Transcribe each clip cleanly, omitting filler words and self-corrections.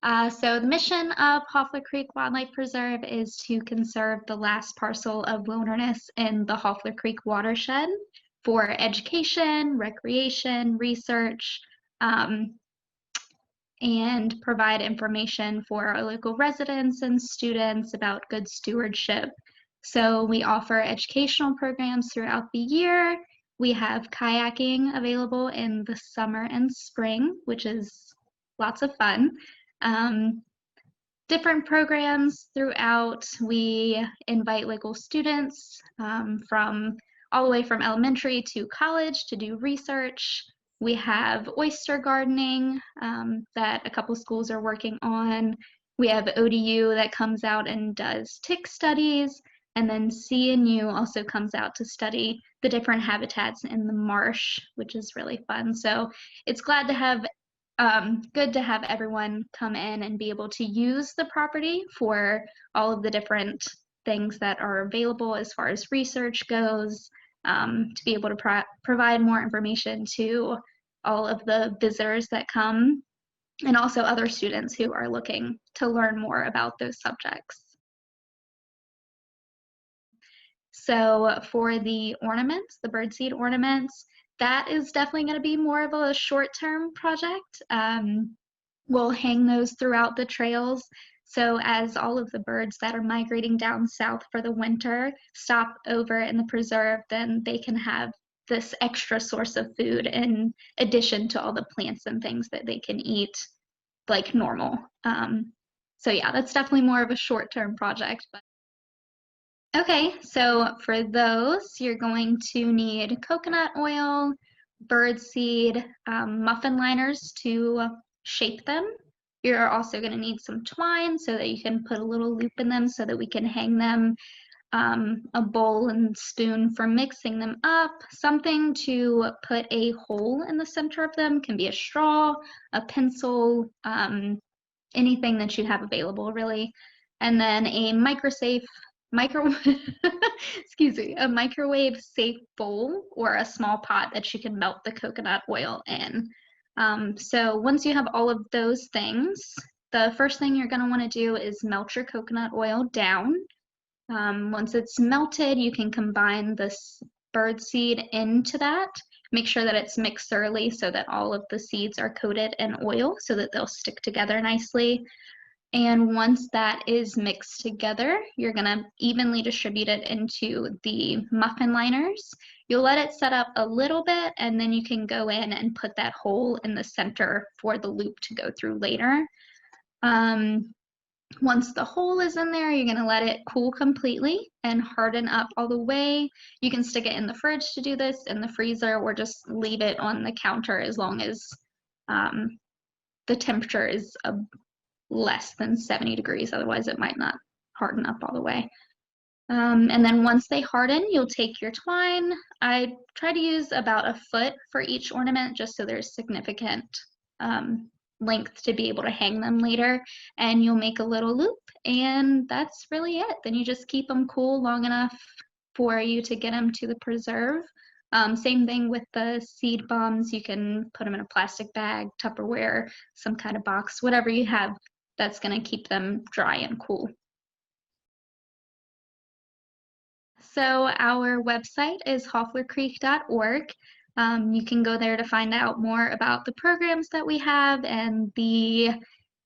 So the mission of Hoffler Creek Wildlife Preserve is to conserve the last parcel of wilderness in the Hoffler Creek watershed for education, recreation, research, and provide information for our local residents and students about good stewardship. So we offer educational programs throughout the year. We have kayaking available in the summer and spring, which is lots of fun. Different programs throughout. We invite local students from all the way from elementary to college to do research. We have oyster gardening that a couple schools are working on. We have ODU that comes out and does tick studies, and then CNU also comes out to study the different habitats in the marsh, which is really fun. So it's good to have everyone come in and be able to use the property for all of the different things that are available as far as research goes, to be able to provide more information to all of the visitors that come, and also other students who are looking to learn more about those subjects. So for the ornaments, the birdseed ornaments, that is definitely going to be more of a short-term project. We'll hang those throughout the trails. So as all of the birds that are migrating down south for the winter stop over in the preserve, then they can have this extra source of food in addition to all the plants and things that they can eat like normal. So yeah, that's definitely more of a short-term project. Okay, so for those, you're going to need coconut oil, birdseed, muffin liners to shape them. You're also going to need some twine so that you can put a little loop in them so that we can hang them, a bowl and spoon for mixing them up, something to put a hole in the center of them, can be a straw, a pencil, anything that you have available really, and then a a microwave safe bowl or a small pot that you can melt the coconut oil in. So once you have all of those things, the first thing you're going to want to do is melt your coconut oil down. Once it's melted, you can combine this birdseed into that. Make sure that it's mixed thoroughly so that all of the seeds are coated in oil so that they'll stick together nicely. And once that is mixed together, you're going to evenly distribute it into the muffin liners. You'll let it set up a little bit, and then you can go in and put that hole in the center for the loop to go through later. Once the hole is in there, you're going to let it cool completely and harden up all the way. You can stick it in the fridge to do this, in the freezer, or just leave it on the counter as long as the temperature is less than 70 degrees, otherwise it might not harden up all the way. And then once they harden, you'll take your twine. I try to use about a foot for each ornament just so there's significant length to be able to hang them later, and you'll make a little loop, and that's really it. Then you just keep them cool long enough for you to get them to the preserve. Same thing with the seed bombs. You can put them in a plastic bag, Tupperware, some kind of box, whatever you have that's going to keep them dry and cool. So our website is hofflercreek.org. You can go there to find out more about the programs that we have and the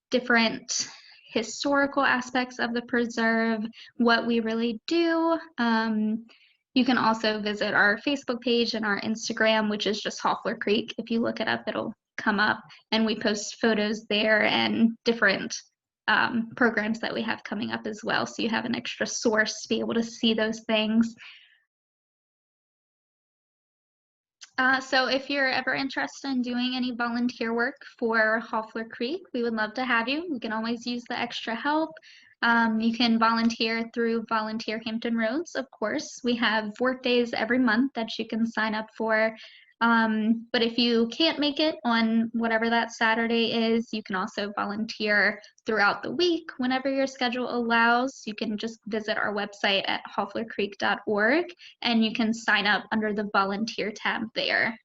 different historical aspects of the preserve, what we really do. You can also visit our Facebook page and our Instagram, which is just Hoffler Creek. If you look it up, it'll come up, and we post photos there and different programs that we have coming up as well, so you have an extra source to be able to see those things. So if you're ever interested in doing any volunteer work for Hoffler Creek, we would love to have you. We can always use the extra help. You can volunteer through Volunteer Hampton Roads, of course. We have work days every month that you can sign up for. But if you can't make it on whatever that Saturday is, you can also volunteer throughout the week whenever your schedule allows. You can just visit our website at hofflercreek.org, and you can sign up under the volunteer tab there.